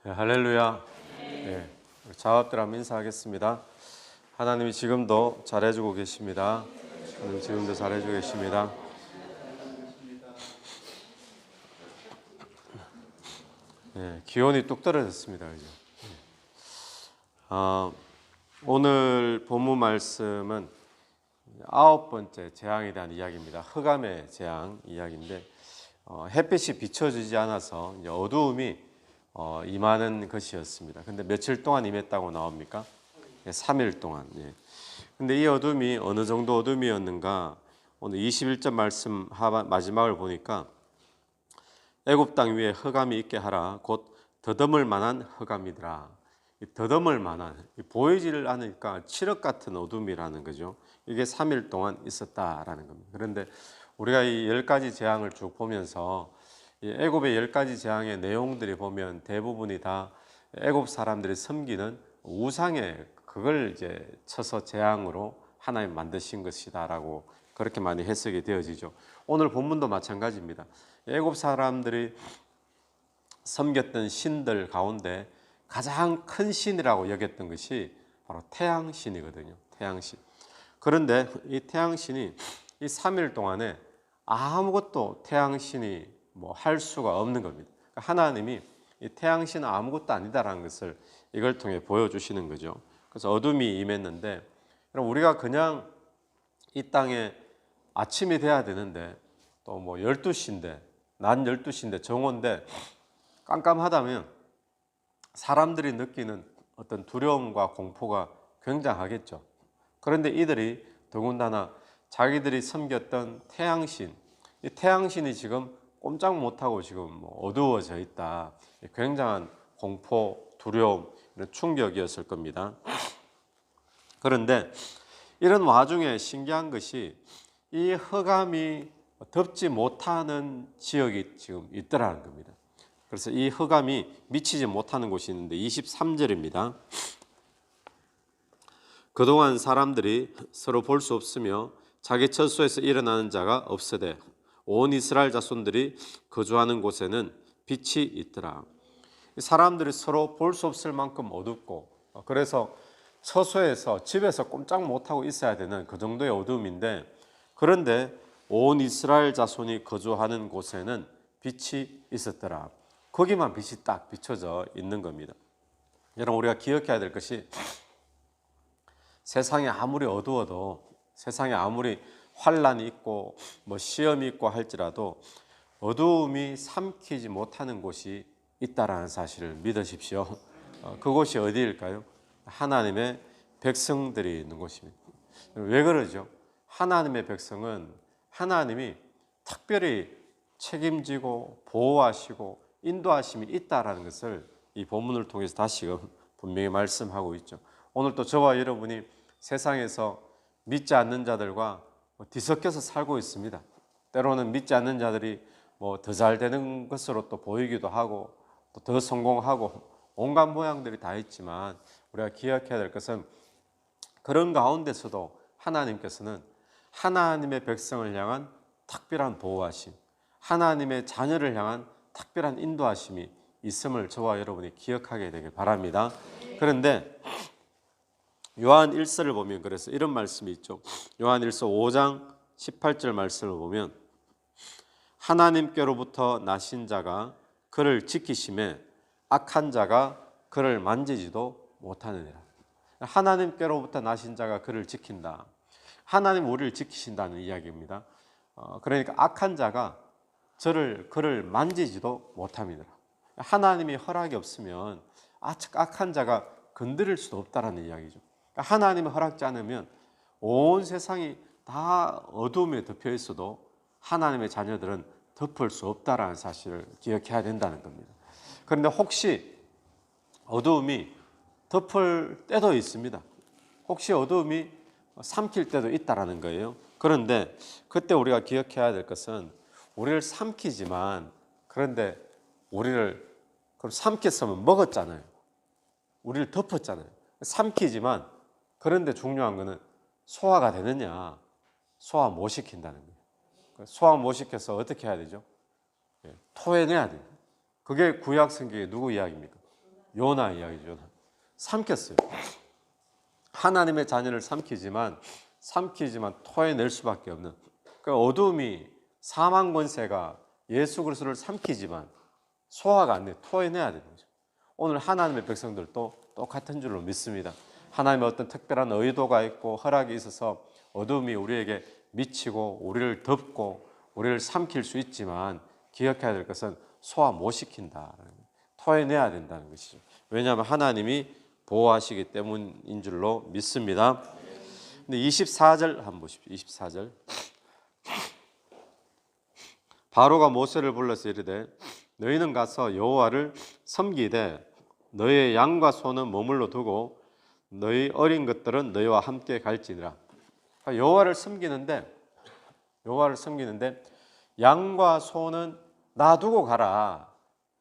네, 할렐루야. 네, 자업들 한번 인사하겠습니다. 하나님이 지금도 잘해주고 계십니다. 하나님 지금도 잘해주고 계십니다. 네, 기온이 뚝 떨어졌습니다. 그죠? 오늘 본문 말씀은 9번째 재앙에 대한 이야기입니다. 흑암의 재앙 이야기인데 햇빛이 비춰지지 않아서 이제 어두움이 임하는 것이었습니다. 근데 며칠 동안 임했다고 나옵니까? 3일 동안. 예. 근데 이 어둠이 어느 정도 어둠이었는가? 오늘 21절 말씀 마지막을 보니까 애굽 땅 위에 흑암이 있게 하라. 곧 더듬을 만한 흑암이더라. 더듬을 만한, 보이지를 않으니까 칠흑 같은 어둠이라는 거죠. 이게 3일 동안 있었다라는 겁니다. 그런데 우리가 이 10가지 재앙을 쭉 보면서 이 애굽의 10가지 재앙의 내용들이 보면 대부분이 다 애굽 사람들이 섬기는 우상에 그걸 이제 쳐서 재앙으로 하나님 만드신 것이다라고 그렇게 많이 해석이 되어지죠. 오늘 본문도 마찬가지입니다. 애굽 사람들이 섬겼던 신들 가운데 가장 큰 신이라고 여겼던 것이 바로 태양신이거든요. 태양신. 그런데 이 태양신이 이 3일 동안에 아무것도 태양신이 할 수가 없는 겁니다. 하나님이 이 태양신은 아무것도 아니다라는 것을 이걸 통해 보여주시는 거죠. 그래서 어둠이 임했는데 우리가 그냥 이 땅에 아침이 돼야 되는데 또 12시인데 낮 12시인데 정오인데 깜깜하다면 사람들이 느끼는 어떤 두려움과 공포가 굉장하겠죠. 그런데 이들이 더군다나 자기들이 섬겼던 태양신, 이 태양신이 지금 꼼짝 못하고 지금 어두워져 있다. 굉장한 공포, 두려움, 이런 충격이었을 겁니다. 그런데 이런 와중에 신기한 것이 이 흑암이 덮지 못하는 지역이 지금 있더라는 겁니다. 그래서 이 흑암이 미치지 못하는 곳이 있는데 23절입니다. 그동안 사람들이 서로 볼 수 없으며 자기 처소에서 일어나는 자가 없으되 온 이스라엘 자손들이 거주하는 곳에는 빛이 있더라. 사람들이 서로 볼 수 없을 만큼 어둡고 그래서 처소에서 집에서 꼼짝 못하고 있어야 되는 그 정도의 어두움인데 그런데 온 이스라엘 자손이 거주하는 곳에는 빛이 있었더라. 거기만 빛이 딱 비춰져 있는 겁니다. 여러분 우리가 기억해야 될 것이 세상이 아무리 어두워도 세상에 아무리 환란이 있고 시험이 있고 할지라도 어두움이 삼키지 못하는 곳이 있다라는 사실을 믿으십시오. 그곳이 어디일까요? 하나님의 백성들이 있는 곳입니다. 왜 그러죠? 하나님의 백성은 하나님이 특별히 책임지고 보호하시고 인도하심이 있다라는 것을 이 본문을 통해서 다시금 분명히 말씀하고 있죠. 오늘 또 저와 여러분이 세상에서 믿지 않는 자들과 뒤섞여서 살고 있습니다. 때로는 믿지 않는 자들이 더 잘 되는 것으로 또 보이기도 하고 또 더 성공하고 온갖 모양들이 다 있지만 우리가 기억해야 될 것은 그런 가운데서도 하나님께서는 하나님의 백성을 향한 특별한 보호하심, 하나님의 자녀를 향한 특별한 인도하심이 있음을 저와 여러분이 기억하게 되길 바랍니다. 그런데 요한 1서를 보면 그래서 이런 말씀이 있죠. 요한 1서 5장 18절 말씀을 보면 하나님께로부터 나신 자가 그를 지키심에 악한 자가 그를 만지지도 못하느니라. 하나님께로부터 나신 자가 그를 지킨다. 하나님 우리를 지키신다는 이야기입니다. 그러니까 악한 자가 그를 만지지도 못합니다. 하나님이 허락이 없으면 악한 자가 건드릴 수도 없다는 이야기죠. 하나님이 허락지 않으면 온 세상이 다 어두움에 덮여 있어도 하나님의 자녀들은 덮을 수 없다는 사실을 기억해야 된다는 겁니다. 그런데 혹시 어두움이 덮을 때도 있습니다. 혹시 어두움이 삼킬 때도 있다는 거예요. 그런데 그때 우리가 기억해야 될 것은 우리를 삼키지만 그런데 우리를 그럼 삼켰으면 먹었잖아요. 우리를 덮었잖아요. 삼키지만 그런데 중요한 거는 소화가 되느냐, 소화 못 시킨다는 거예요. 소화 못 시켜서 어떻게 해야 되죠? 토해내야 돼요. 그게 구약 성경의 누구 이야기입니까? 요나 이야기죠. 요나. 삼켰어요. 하나님의 자녀를 삼키지만 토해낼 수밖에 없는 그 어둠이 사망 권세가 예수 그리스도를 삼키지만 소화가 안 돼. 토해내야 되는 거죠. 오늘 하나님의 백성들도 똑같은 줄로 믿습니다. 하나님의 어떤 특별한 의도가 있고 허락이 있어서 어둠이 우리에게 미치고 우리를 덮고 우리를 삼킬 수 있지만 기억해야 될 것은 소화 못 시킨다. 토해내야 된다는 것이죠. 왜냐하면 하나님이 보호하시기 때문인 줄로 믿습니다. 근데 24절 한번 보십시오. 24절. 바로가 모세를 불러서 이르되 너희는 가서 여호와를 섬기되 너희의 양과 소는 머물러 두고 너희 어린 것들은 너희와 함께 갈지니라. 여호와를 섬기는데 양과 소는 놔두고 가라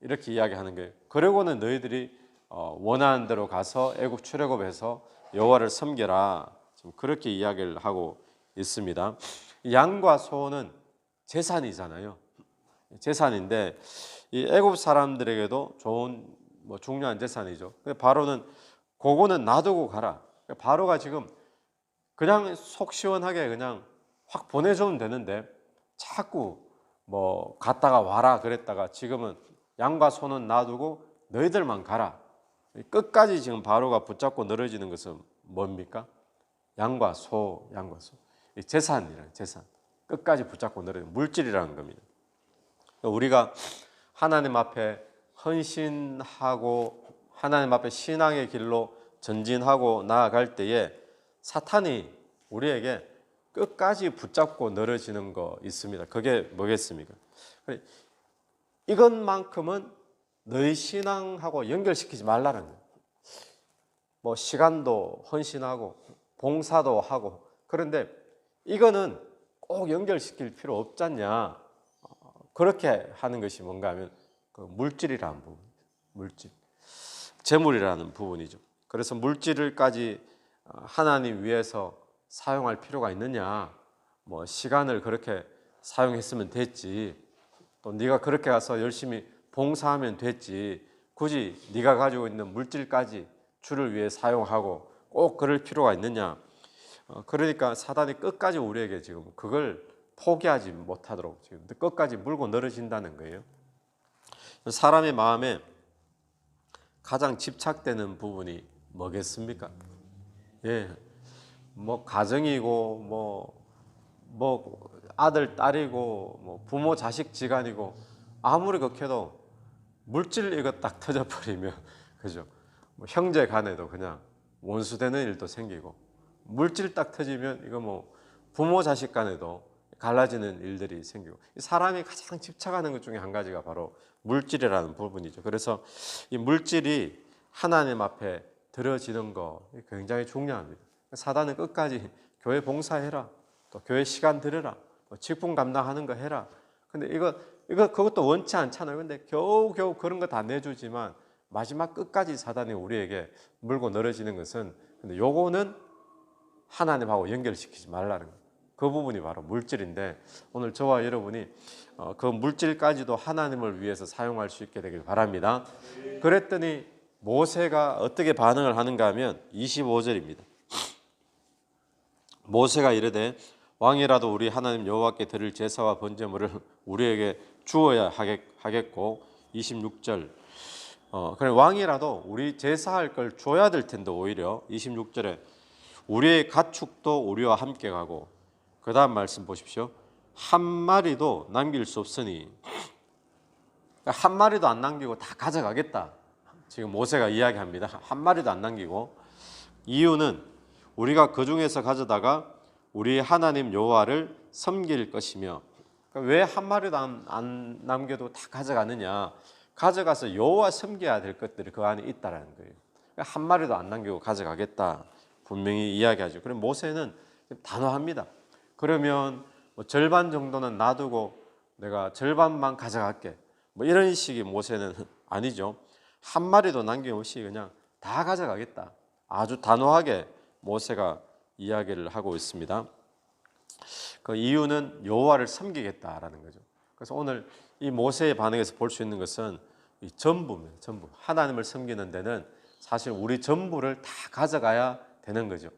이렇게 이야기하는 거예요. 그러고는 너희들이 원하는 대로 가서 애굽 출애굽해서 여호와를 섬겨라. 지금 그렇게 이야기를 하고 있습니다. 양과 소는 재산이잖아요. 재산인데 이 애굽 사람들에게도 좋은 중요한 재산이죠. 바로는 그거는 놔두고 가라. 바로가 지금 그냥 속 시원하게 그냥 확 보내주면 되는데 자꾸 갔다가 와라 그랬다가 지금은 양과 소는 놔두고 너희들만 가라. 끝까지 지금 바로가 붙잡고 늘어지는 것은 뭡니까? 양과 소. 재산이라는 재산. 끝까지 붙잡고 늘어지는 물질이라는 겁니다. 우리가 하나님 앞에 헌신하고 하나님 앞에 신앙의 길로 전진하고 나아갈 때에 사탄이 우리에게 끝까지 붙잡고 늘어지는 거 있습니다. 그게 뭐겠습니까? 이것만큼은 너희 신앙하고 연결시키지 말라는 거예요. 시간도 헌신하고 봉사도 하고 그런데 이거는 꼭 연결시킬 필요 없잖냐. 그렇게 하는 것이 뭔가 하면 그 물질이라는 부분, 물질, 재물이라는 부분이죠. 그래서 물질을까지 하나님 위해서 사용할 필요가 있느냐? 시간을 그렇게 사용했으면 됐지. 또 네가 그렇게 가서 열심히 봉사하면 됐지. 굳이 네가 가지고 있는 물질까지 주를 위해 사용하고 꼭 그럴 필요가 있느냐? 그러니까 사단이 끝까지 우리에게 지금 그걸 포기하지 못하도록 지금 끝까지 물고 늘어진다는 거예요. 사람의 마음에 가장 집착되는 부분이 뭐겠습니까? 예, 가정이고 아들 딸이고 부모 자식 지간이고 아무리 극해도 물질 이거 딱 터져버리면 그죠? 형제 간에도 그냥 원수되는 일도 생기고 물질 딱 터지면 이거 부모 자식 간에도 갈라지는 일들이 생기고 사람이 가장 집착하는 것 중에 한 가지가 바로 물질이라는 부분이죠. 그래서 이 물질이 하나님 앞에 들어지는 거 굉장히 중요합니다. 사단은 끝까지 교회 봉사해라, 또 교회 시간 들여라, 또 직분 감당하는 거 해라. 근데 그것도 원치 않잖아요. 근데 겨우겨우 그런 거 다 내주지만 마지막 끝까지 사단이 우리에게 물고 늘어지는 것은 근데 요거는 하나님하고 연결시키지 말라는 거예요. 그 부분이 바로 물질인데 오늘 저와 여러분이 그 물질까지도 하나님을 위해서 사용할 수 있게 되길 바랍니다. 그랬더니 모세가 어떻게 반응을 하는가 하면 25절입니다. 모세가 이르되 왕이라도 우리 하나님 여호와께 드릴 제사와 번제물을 우리에게 주어야 하겠고 26절 그래 왕이라도 우리 제사할 걸 줘야 될 텐데 오히려 26절에 우리의 가축도 우리와 함께 가고 그 다음 말씀 보십시오. 한 마리도 남길 수 없으니 한 마리도 안 남기고 다 가져가겠다. 지금 모세가 이야기합니다. 한 마리도 안 남기고 이유는 우리가 그 중에서 가져다가 우리 하나님 여호와를 섬길 것이며 왜 한 마리도 안 남겨도 다 가져가느냐. 가져가서 여호와 섬겨야 될 것들이 그 안에 있다라는 거예요. 한 마리도 안 남기고 가져가겠다. 분명히 이야기하죠. 그럼 모세는 단호합니다. 그러면 절반 정도는 놔두고 내가 절반만 가져갈게. 이런 식의 모세는 아니죠. 한 마리도 남김없이 그냥 다 가져가겠다. 아주 단호하게 모세가 이야기를 하고 있습니다. 그 이유는 여호와를 섬기겠다라는 거죠. 그래서 오늘 이 모세의 반응에서 볼 수 있는 것은 이 전부입니다. 전부. 하나님을 섬기는 데는 사실 우리 전부를 다 가져가야 되는 거죠.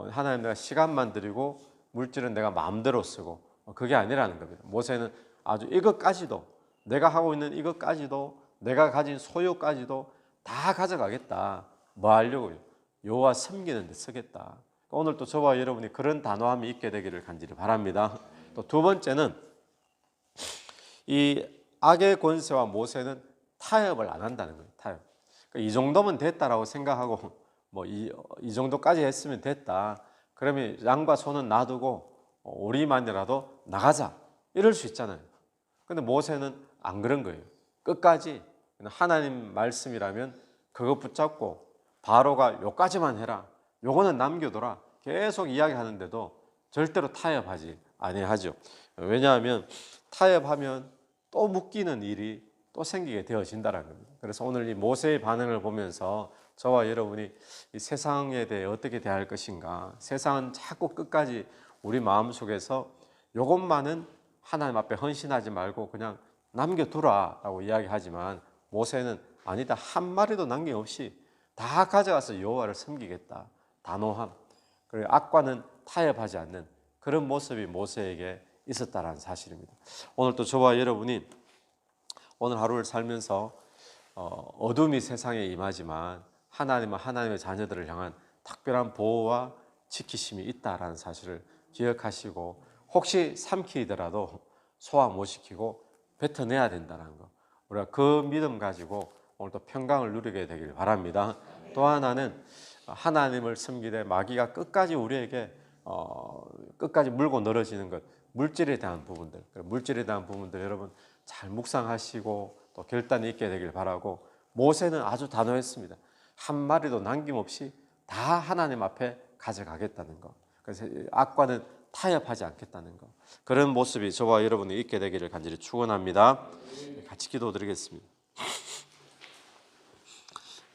하나님 내가 시간만 드리고 물질은 내가 마음대로 쓰고 그게 아니라는 겁니다. 모세는 아주 이것까지도 내가 하고 있는 이것까지도 내가 가진 소유까지도 다 가져가겠다. 뭐 하려고요? 여호와 섬기는 데 쓰겠다. 오늘 또 저와 여러분이 그런 단호함이 있게 되기를 간절히 바랍니다. 또 두 번째는 이 악의 권세와 모세는 타협을 안 한다는 거예요. 타협. 그러니까 이 정도면 됐다라고 생각하고 이 정도까지 했으면 됐다. 그러면 양과 소는 놔두고 우리만이라도 나가자. 이럴 수 있잖아요. 근데 모세는 안 그런 거예요. 끝까지 하나님 말씀이라면 그거 붙잡고 바로가 요까지만 해라. 요거는 남겨둬라. 계속 이야기하는데도 절대로 타협하지 아니하죠. 왜냐하면 타협하면 또 묶이는 일이 또 생기게 되어진다는 겁니다. 그래서 오늘 이 모세의 반응을 보면서 저와 여러분이 이 세상에 대해 어떻게 대할 것인가. 세상은 자꾸 끝까지 우리 마음속에서 요것만은 하나님 앞에 헌신하지 말고 그냥 남겨두라라고 이야기하지만 모세는 아니다. 한 마리도 남김없이 다 가져가서 여호와를 섬기겠다. 단호함. 그리고 악과는 타협하지 않는 그런 모습이 모세에게 있었다는 사실입니다. 오늘 또 저와 여러분이 오늘 하루를 살면서 어둠이 세상에 임하지만 하나님은 하나님의 자녀들을 향한 특별한 보호와 지키심이 있다라는 사실을 기억하시고 혹시 삼키더라도 소화 못 시키고 뱉어내야 된다는 거. 우리가 그 믿음 가지고 오늘 또 평강을 누리게 되길 바랍니다. 또 하나는 하나님을 섬기되 마귀가 끝까지 우리에게 끝까지 물고 늘어지는 것, 물질에 대한 부분들, 물질에 대한 부분들 여러분 잘 묵상하시고 또 결단이 있게 되길 바라고 모세는 아주 단호했습니다. 한 마리도 남김없이 다 하나님 앞에 가져가겠다는 것. 그래서 악과는 타협하지 않겠다는 것. 그런 모습이 저와 여러분이 있게 되기를 간절히 축원합니다. 같이 기도드리겠습니다.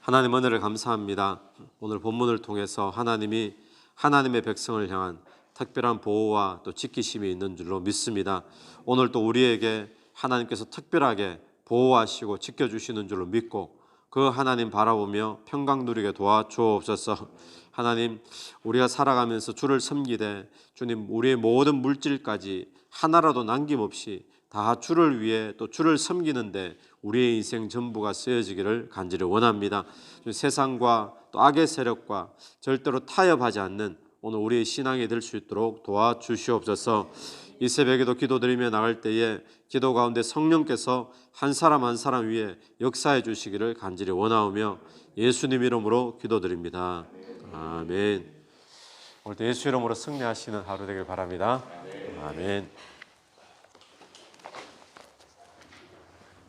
하나님 은혜를 감사합니다. 오늘 본문을 통해서 하나님이 하나님의 백성을 향한 특별한 보호와 또 지키심이 있는 줄로 믿습니다. 오늘 또 우리에게 하나님께서 특별하게 보호하시고 지켜주시는 줄로 믿고 그 하나님 바라보며 평강 누리게 도와주옵소서. 하나님 우리가 살아가면서 주를 섬기되 주님 우리의 모든 물질까지 하나라도 남김없이 다 주를 위해 또 주를 섬기는데 우리의 인생 전부가 쓰여지기를 간절히 원합니다. 세상과 또 악의 세력과 절대로 타협하지 않는 오늘 우리의 신앙이 될 수 있도록 도와주시옵소서. 이 새벽에도 기도드리며 나갈 때에 기도 가운데 성령께서 한 사람 한 사람 위에 역사해 주시기를 간절히 원하오며 예수님 이름으로 기도드립니다. 아멘. 오늘도 예수 이름으로 승리하시는 하루 되길 바랍니다. 아멘.